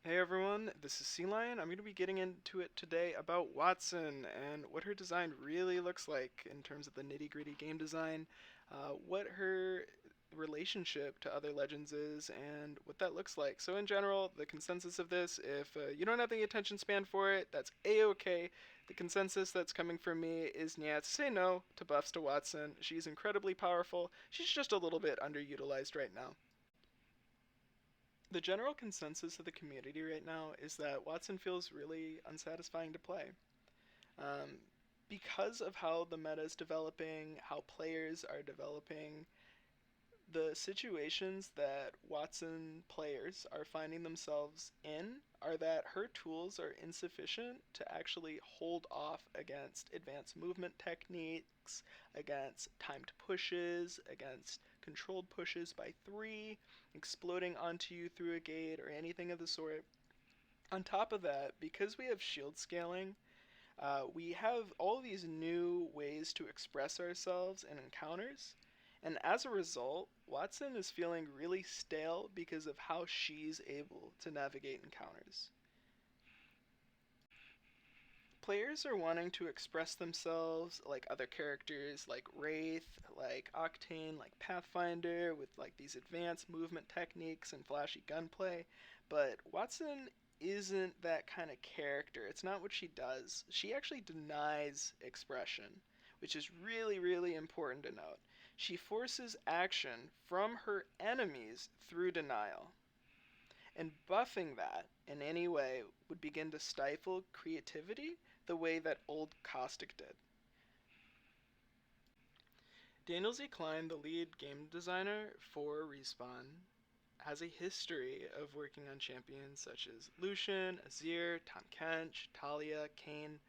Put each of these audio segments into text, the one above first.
Hey everyone, this is Sea Lion. I'm going to be getting into it today about Wattson and what her design really looks like in terms of the nitty gritty game design, what her relationship to other legends is, and what that looks like. So, in general, the consensus of this, if you don't have the attention span for it, that's a-okay. The consensus that's coming from me is say no to buffs to Wattson. She's incredibly powerful, she's just a little bit underutilized right now. The general consensus of the community right now is that Wattson feels really unsatisfying to play. Um, because of how the meta is developing, how players are developing, the situations that Wattson players are finding themselves in are that her tools are insufficient to actually hold off against advanced movement techniques, against timed pushes, against controlled pushes by three, exploding onto you through a gate, or anything of the sort. On top of that, because we have shield scaling, we have all these new ways to express ourselves in encounters, and as a result, Wattson is feeling really stale because of how she's able to navigate encounters. Players are wanting to express themselves like other characters, like Wraith, like Octane, like Pathfinder, with like these advanced movement techniques and flashy gunplay, but Wattson isn't that kind of character. It's not what she does. She actually denies expression, which is really, really important to note. She forces action from her enemies through denial. And buffing that in any way would begin to stifle creativity the way that old Caustic did. Daniel Z. Klein, the lead game designer for Respawn, has a history of working on champions such as Lucian, Azir, Tahm Kench, Talia, Kayn,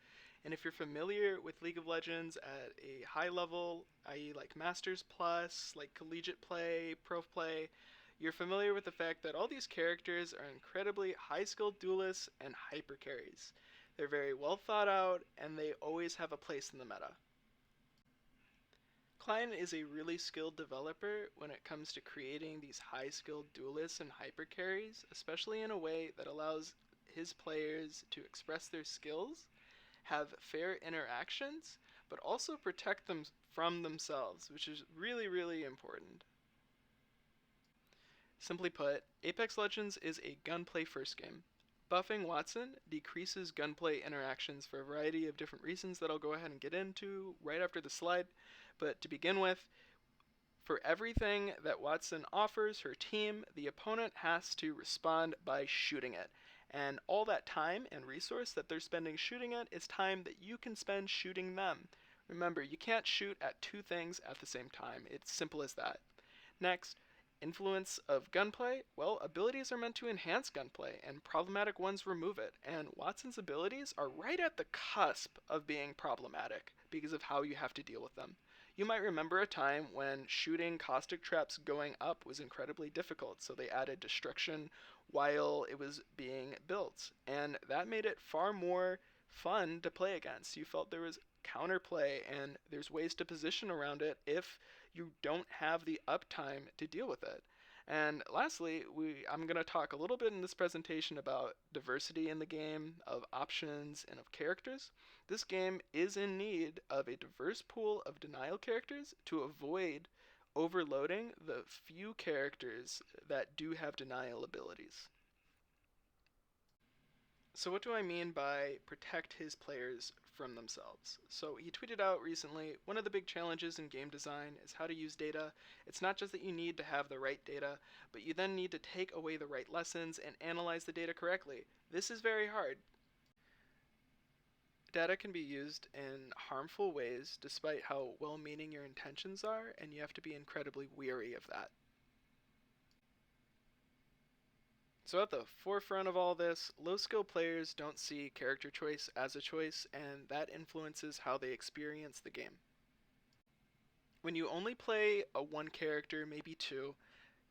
and if you're familiar with League of Legends at a high level, i.e., like Masters Plus, like collegiate play, pro play, you're familiar with the fact that all these characters are incredibly high skilled duelists and hyper carries. They're very well thought out, and they always have a place in the meta. Klein is a really skilled developer when it comes to creating these high skilled duelists and hyper carries, especially in a way that allows his players to express their skills, have fair interactions, but also protect them from themselves, which is really, really important. Simply put, Apex Legends is a gunplay first game. Buffing Wattson decreases gunplay interactions for a variety of different reasons that I'll go ahead and get into right after the slide. But to begin with, for everything that Wattson offers her team, the opponent has to respond by shooting it. And all that time and resource that they're spending shooting it is time that you can spend shooting them. Remember, you can't shoot at two things at the same time. It's simple as that. Next, influence of gunplay. Well, abilities are meant to enhance gunplay, and problematic ones remove it. And Wattson's abilities are right at the cusp of being problematic because of how you have to deal with them. You might remember a time when shooting caustic traps going up was incredibly difficult, so they added destruction while it was being built, and that made it far more fun to play against. You felt there was counterplay and there's ways to position around it if you don't have the uptime to deal with it. And lastly, I'm going to talk a little bit in this presentation about diversity in the game, of options, and of characters. This game is in need of a diverse pool of denial characters to avoid overloading the few characters that do have denial abilities. So what do I mean by protect his players from themselves? So he tweeted out recently, one of the big challenges in game design is how to use data. It's not just that you need to have the right data, but you then need to take away the right lessons and analyze the data correctly. This is very hard. Data can be used in harmful ways despite how well-meaning your intentions are, and you have to be incredibly weary of that. So at the forefront of all this, low-skill players don't see character choice as a choice, and that influences how they experience the game. When you only play a one character, maybe two,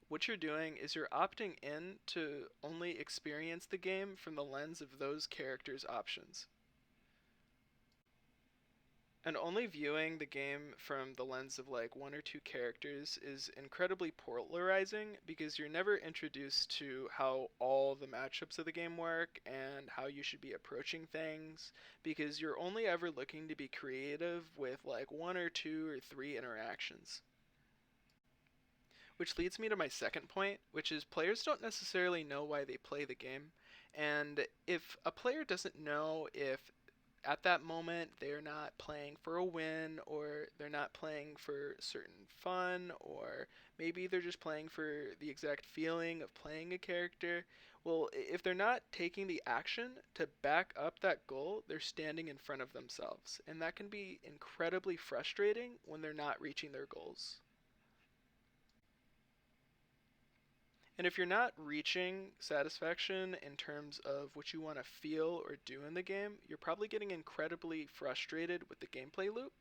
what you're doing is you're opting in to only experience the game from the lens of those characters' options. And only viewing the game from the lens of like one or two characters is incredibly polarizing because you're never introduced to how all the matchups of the game work and how you should be approaching things because you're only ever looking to be creative with like one or two or three interactions. Which leads me to my second point, which is players don't necessarily know why they play the game. And if a player doesn't know if at that moment they're not playing for a win or they're not playing for certain fun or maybe they're just playing for the exact feeling of playing a character, well, if they're not taking the action to back up that goal, they're standing in front of themselves, and that can be incredibly frustrating when they're not reaching their goals. And if you're not reaching satisfaction in terms of what you want to feel or do in the game, you're probably getting incredibly frustrated with the gameplay loop.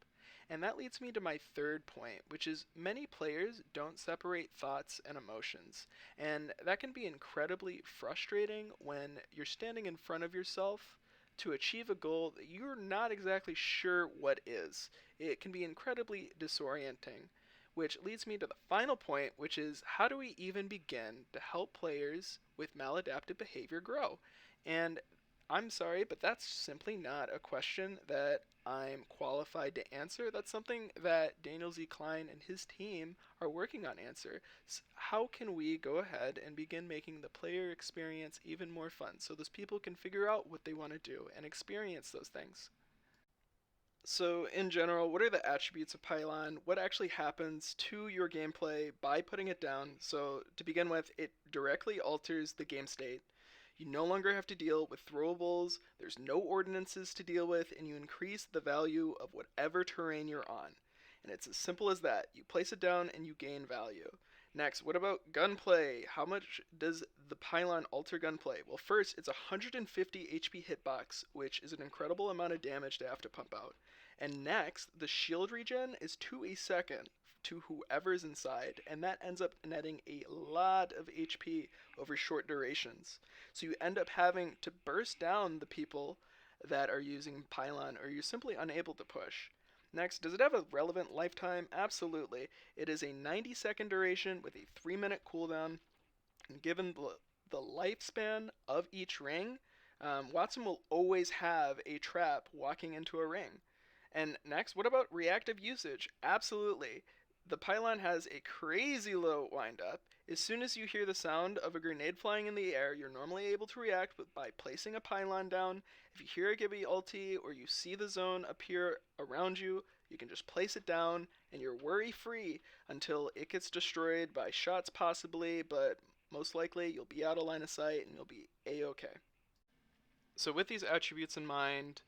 And that leads me to my third point, which is many players don't separate thoughts and emotions. And that can be incredibly frustrating when you're standing in front of yourself to achieve a goal that you're not exactly sure what is. It can be incredibly disorienting. Which leads me to the final point, which is how do we even begin to help players with maladaptive behavior grow? And I'm sorry, but that's simply not a question that I'm qualified to answer. That's something that Daniel Z. Klein and his team are working on answer. How can we go ahead and begin making the player experience even more fun so those people can figure out what they want to do and experience those things? So, in general, what are the attributes of Pylon? What actually happens to your gameplay by putting it down? So, to begin with, it directly alters the game state. You no longer have to deal with throwables, there's no ordinances to deal with, and you increase the value of whatever terrain you're on. And it's as simple as that. You place it down and you gain value. Next, what about gunplay? How much does the Pylon alter gunplay? Well, first, it's a 150 HP hitbox, which is an incredible amount of damage to have to pump out. And next, the shield regen is 2 a second to whoever's inside, and that ends up netting a lot of HP over short durations. So you end up having to burst down the people that are using Pylon, or you're simply unable to push. Next, does it have a relevant lifetime? Absolutely. It is a 90-second duration with a 3-minute cooldown, and given the lifespan of each ring, Wattson will always have a trap walking into a ring. And next, what about reactive usage? Absolutely. The Pylon has a crazy low windup. As soon as you hear the sound of a grenade flying in the air, you're normally able to react by placing a Pylon down. If you hear a Gibby ulti or you see the zone appear around you, you can just place it down and you're worry free until it gets destroyed by shots possibly, but most likely you'll be out of line of sight and you'll be a-okay. So with these attributes in mind,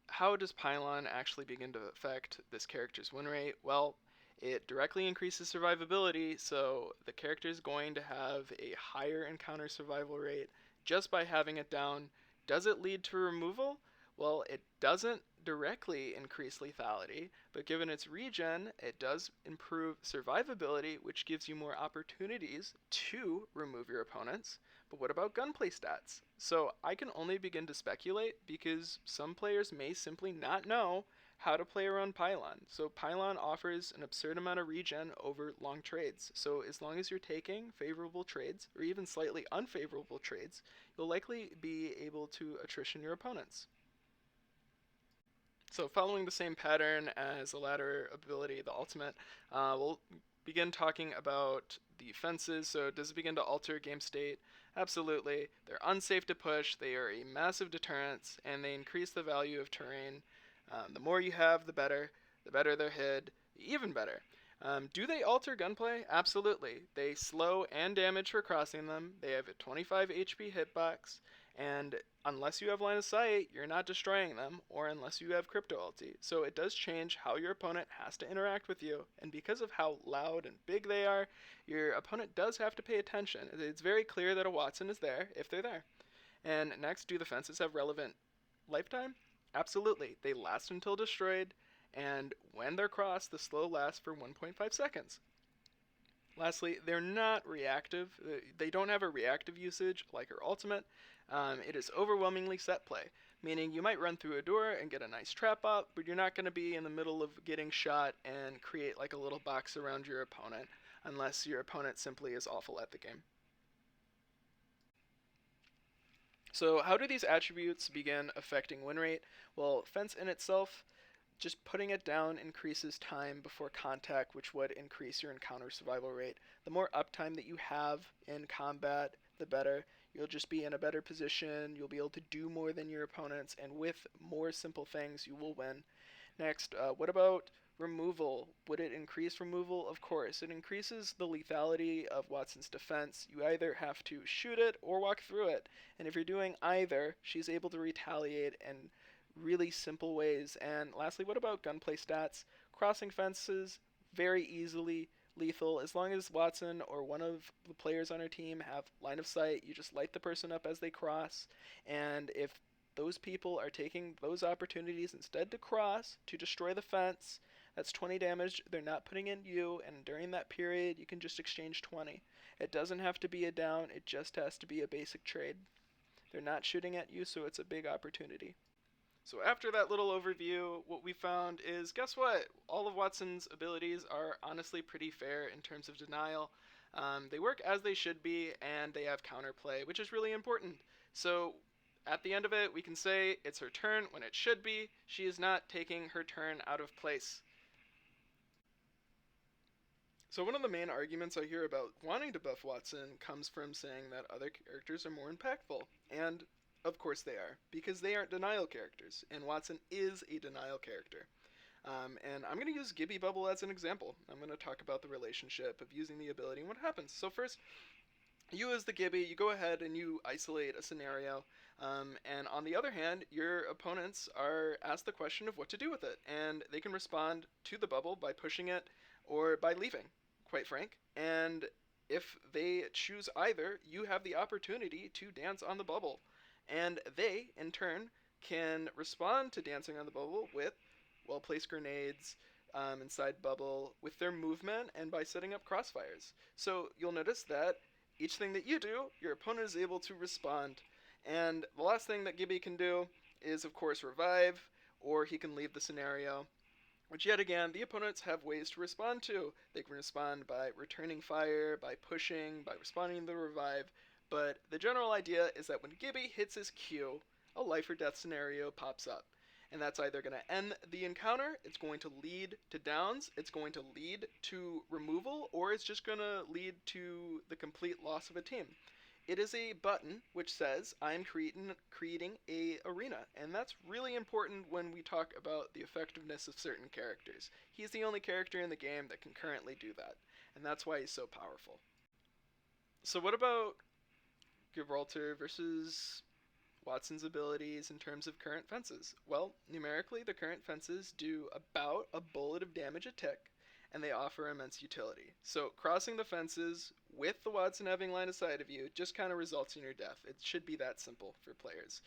how does Pylon actually begin to affect this character's win rate? Well, it directly increases survivability, so the character is going to have a higher encounter survival rate just by having it down. Does it lead to removal? Well, it doesn't directly increase lethality, but given its regen, it does improve survivability, which gives you more opportunities to remove your opponents. But what about gunplay stats? So I can only begin to speculate because some players may simply not know how to play around Pylon. So Pylon offers an absurd amount of regen over long trades. So as long as you're taking favorable trades, or even slightly unfavorable trades, you'll likely be able to attrition your opponents. So following the same pattern as the latter ability, the ultimate, we'll begin talking about the fences. So does it begin to alter game state? Absolutely. They're unsafe to push, they are a massive deterrence, and they increase the value of terrain. The more you have, the better. The better they're hid, even better. Do they alter gunplay? Absolutely. They slow and damage for crossing them. They have a 25 HP hitbox, and unless you have line of sight, you're not destroying them, or unless you have crypto ulti. So it does change how your opponent has to interact with you, and because of how loud and big they are, your opponent does have to pay attention. It's very clear that a Wattson is there if they're there. And next, do the fences have relevant lifetime? Absolutely. They last until destroyed, and when they're crossed, the slow lasts for 1.5 seconds. Lastly, they're not reactive. They don't have a reactive usage like her ultimate. It is overwhelmingly set play, meaning you might run through a door and get a nice trap up, but you're not going to be in the middle of getting shot and create like a little box around your opponent, unless your opponent simply is awful at the game. So how do these attributes begin affecting win rate? Well, fence in itself, just putting it down increases time before contact, which would increase your encounter survival rate. The more uptime that you have in combat, the better. You'll just be in a better position, you'll be able to do more than your opponents, and with more simple things, you will win. Next, what about removal? Would it increase removal? Of course. It increases the lethality of Wattson's defense. You either have to shoot it or walk through it. And if you're doing either, she's able to retaliate in really simple ways. And lastly, what about gunplay stats? Crossing fences, very easily lethal. As long as Wattson or one of the players on her team have line of sight, you just light the person up as they cross. And if those people are taking those opportunities instead to cross to destroy the fence, that's 20 damage they're not putting in you, and during that period you can just exchange 20. It doesn't have to be a down, it just has to be a basic trade. They're not shooting at you, so it's a big opportunity. So after that little overview, what we found is, guess what? All of Wattson's abilities are honestly pretty fair in terms of denial. They work as they should be, and they have counterplay, which is really important. So at the end of it, we can say it's her turn when it should be. She is not taking her turn out of place. So one of the main arguments I hear about wanting to buff Wattson comes from saying that other characters are more impactful. And of course they are, because they aren't denial characters, and Wattson is a denial character. And I'm going to use Gibby Bubble as an example. I'm going to talk about the relationship of using the ability and what happens. So first, you as the Gibby, you go ahead and you isolate a scenario, and on the other hand, your opponents are asked the question of what to do with it, and they can respond to the bubble by pushing it or by leaving, quite frank. And if they choose either, you have the opportunity to dance on the bubble, and they, in turn, can respond to dancing on the bubble with well-placed grenades inside bubble, with their movement, and by setting up crossfires. So you'll notice that each thing that you do, your opponent is able to respond. And the last thing that Gibby can do is, of course, revive, or he can leave the scenario, which yet again, the opponents have ways to respond to. They can respond by returning fire, by pushing, by responding to the revive, but the general idea is that when Gibby hits his Q, a life or death scenario pops up. And that's either going to end the encounter, it's going to lead to downs, it's going to lead to removal, or it's just going to lead to the complete loss of a team. It is a button which says, I'm creating a arena, and that's really important when we talk about the effectiveness of certain characters. He's the only character in the game that can currently do that, and that's why he's so powerful. So what about Gibraltar versus Wattson's abilities in terms of current fences? Well, numerically, the current fences do about a bullet of damage a tick, and they offer immense utility. So crossing the fences with the Wattson having line of sight of you just kind of results in your death. It should be that simple for players.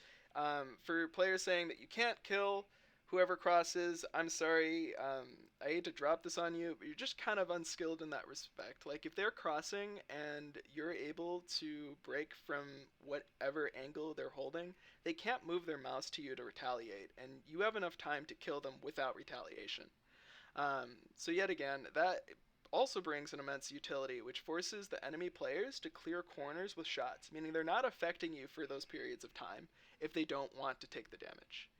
For players saying that you can't kill whoever crosses, I'm sorry, I hate to drop this on you, but you're just kind of unskilled in that respect. Like, if they're crossing and you're able to break from whatever angle they're holding, they can't move their mouse to you to retaliate, and you have enough time to kill them without retaliation. So yet again, that also brings an immense utility, which forces the enemy players to clear corners with shots, meaning they're not affecting you for those periods of time if they don't want to take the damage.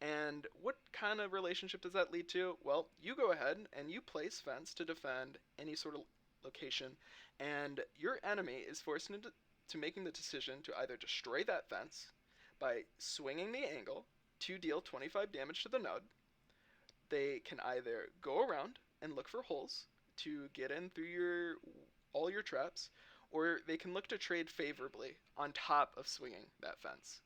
And what kind of relationship does that lead to? Well, you go ahead and you place fence to defend any sort of location, and your enemy is forced into making the decision to either destroy that fence by swinging the angle to deal 25 damage to the node. They can either go around and look for holes to get in through all your traps, or they can look to trade favorably on top of swinging that fence.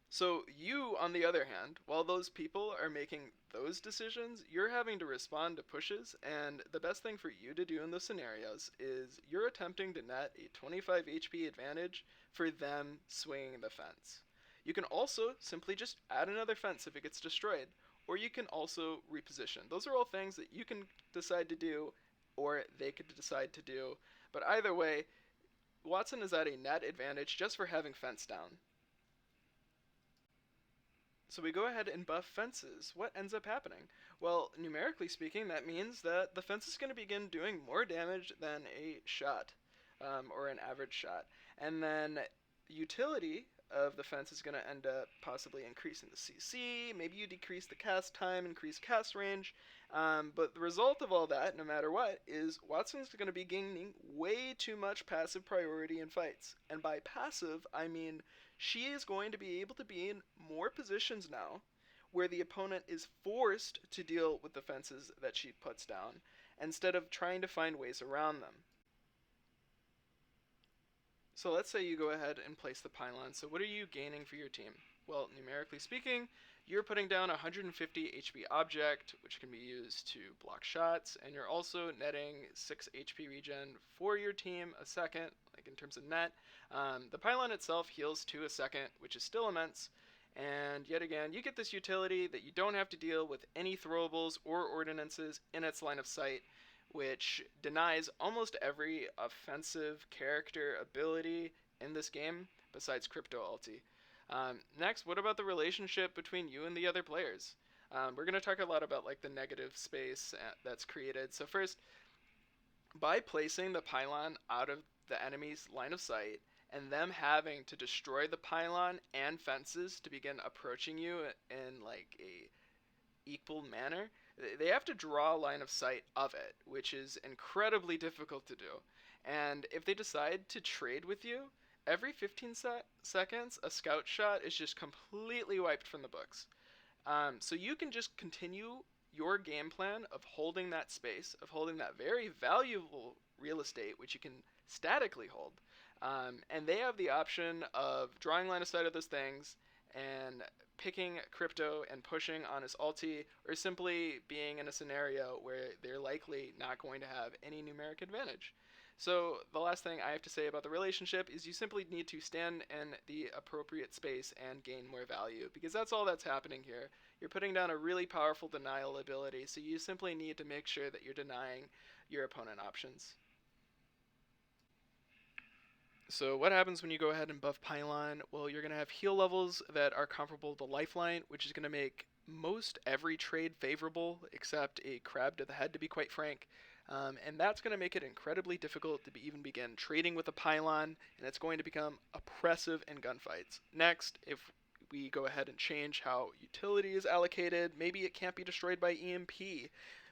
So you, on the other hand, while those people are making those decisions, you're having to respond to pushes, and the best thing for you to do in those scenarios is you're attempting to net a 25 HP advantage for them swinging the fence. You can also simply just add another fence if it gets destroyed, or you can also reposition. Those are all things that you can decide to do, or they could decide to do, but either way, Wattson is at a net advantage just for having fence down. So we go ahead and buff fences. What ends up happening? Well, numerically speaking, that means that the fence is going to begin doing more damage than a shot, or an average shot. And then the utility of the fence is going to end up possibly increasing the CC. Maybe you decrease the cast time, increase cast range. But the result of all that, no matter what, is Wattson's going to be gaining way too much passive priority in fights. And by passive, I mean she is going to be able to be in more positions now where the opponent is forced to deal with the fences that she puts down instead of trying to find ways around them. So let's say you go ahead and place the pylon. So what are you gaining for your team? Well, numerically speaking, you're putting down a 150 HP object, which can be used to block shots, and you're also netting 6 HP regen for your team a second, like in terms of net. The pylon itself heals 2 a second, which is still immense. And yet again, you get this utility that you don't have to deal with any throwables or ordinances in its line of sight, which denies almost every offensive character ability in this game besides Crypto Ulti. Next, what about the relationship between you and the other players? We're going to talk a lot about like the negative space that's created. So first, by placing the pylon out of the enemy's line of sight and them having to destroy the pylon and fences to begin approaching you in like a equal manner, they have to draw a line of sight of it, which is incredibly difficult to do. And if they decide to trade with you, every 15 seconds, a scout shot is just completely wiped from the books. So you can just continue your game plan of holding that space, of holding that very valuable real estate, which you can statically hold. And they have the option of drawing line of sight of those things and picking Crypto and pushing on his ulti, or simply being in a scenario where they're likely not going to have any numeric advantage. So the last thing I have to say about the relationship is you simply need to stand in the appropriate space and gain more value, because that's all that's happening here. You're putting down a really powerful denial ability, so you simply need to make sure that you're denying your opponent options. So what happens when you go ahead and buff Pylon? Well, you're going to have heal levels that are comparable to Lifeline, which is going to make most every trade favorable, except a crab to the head, to be quite frank. And that's going to make it incredibly difficult to even begin trading with a Pylon, and it's going to become oppressive in gunfights. Next, if we go ahead and change how utility is allocated, maybe it can't be destroyed by EMP.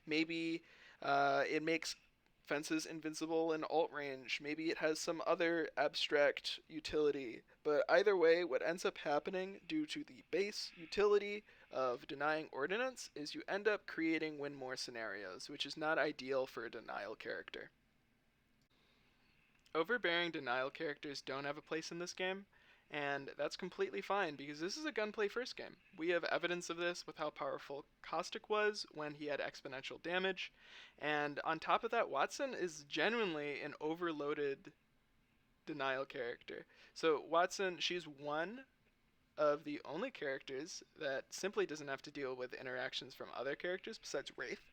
Maybe it makes fences invincible in alt range. Maybe it has some other abstract utility. But either way, what ends up happening due to the base utility of denying ordinance is you end up creating win more scenarios, which is not ideal for a denial character. Overbearing denial characters don't have a place in this game, and that's completely fine because this is a gunplay first game. We have evidence of this with how powerful Caustic was when he had exponential damage, and on top of that, Wattson is genuinely an overloaded denial character. So Wattson, she's one of the only characters that simply doesn't have to deal with interactions from other characters besides Wraith.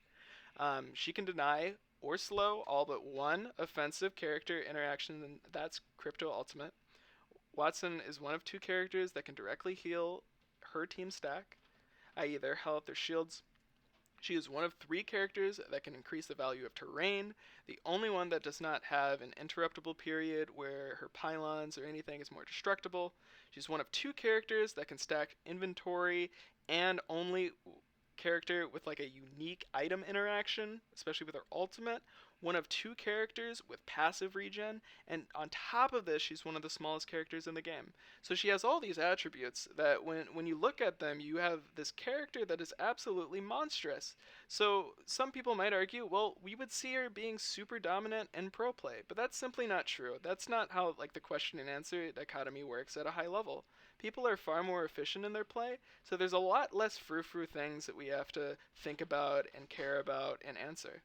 She can deny or slow all but one offensive character interaction, and that's Crypto Ultimate. Wattson is one of 2 characters that can directly heal her team stack, i.e. their health or shields. She is one of 3 characters that can increase the value of terrain, the only one that does not have an interruptible period where her pylons or anything is more destructible. She's one of 2 characters that can stack inventory, and only character with like a unique item interaction, especially with her ultimate. One of 2 characters with passive regen, and on top of this, she's one of the smallest characters in the game. So she has all these attributes that when you look at them, you have this character that is absolutely monstrous. So some people might argue, well, we would see her being super dominant in pro play, but that's simply not true. That's not how like the question and answer dichotomy works at a high level. People are far more efficient in their play, so there's a lot less frou-frou things that we have to think about and care about and answer.